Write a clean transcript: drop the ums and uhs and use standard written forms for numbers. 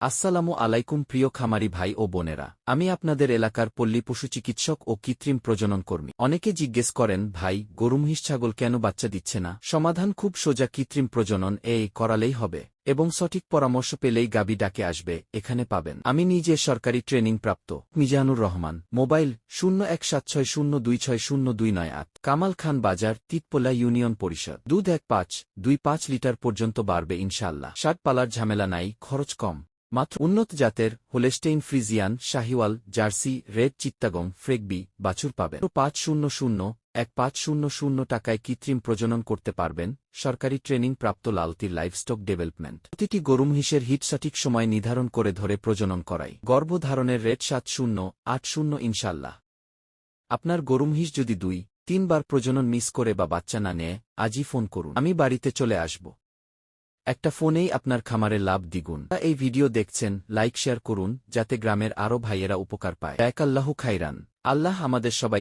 আসসালামু আলাইকুম প্রিয় খামারি ভাই ও বোনেরা, আমি আপনাদের এলাকার পল্লী পশু চিকিৎসক ও কৃত্রিম প্রজনন কর্মী। অনেকে জিজ্ঞেস করেন, ভাই গরু মহিষ ছাগল কেন বাচ্চা দিচ্ছে না? সমাধান খুব সোজা, কৃত্রিম প্রজনন করালেই হবে এবং সঠিক পরামর্শ পেলেই গাবি ডাকে আসবে। এখানে পাবেন আমি নিজে সরকারি ট্রেনিং প্রাপ্ত মিজানুর রহমান। মোবাইল 017602602998। কামাল খান বাজার, তিতপোলা ইউনিয়ন পরিষদ। দুধ 1.5-2.5 লিটার পর্যন্ত বাড়বে ইনশাআল্লাহ। ষাট পালার ঝামেলা নাই, খরচ কম। মাত্র উন্নত জাতের হোলেস্টেইন ফ্রিজিয়ান, শাহিওয়াল, জার্সি, রেড চিত্তাগং, ফ্রেগবি বাছুর পাবেন। 500-1500 টাকায় কৃত্রিম প্রজনন করতে পারবেন। সরকারি ট্রেনিং প্রাপ্ত লালতির লাইভস্টক ডেভেলপমেন্ট। প্রতিটি গরু মহিষের হিট সঠিক সময় নির্ধারণ করে ধরে প্রজনন করাই। গর্ভধারণের রেট 70-80 ইনশাল্লাহ। আপনার গরু মহিষ যদি 2-3 বার প্রজনন মিস করে বা বাচ্চা না নেয়, আজই ফোন করুন, আমি বাড়িতে চলে আসব। একটা ফোনেই আপনার খামারের লাভ দ্বিগুণ। এই ভিডিও দেখছেন, লাইক শেয়ার করুন যাতে গ্রামের আরও ভাইয়েরা উপকার পায়। আল্লাহু খাইরান। আল্লাহ আমাদের সবাই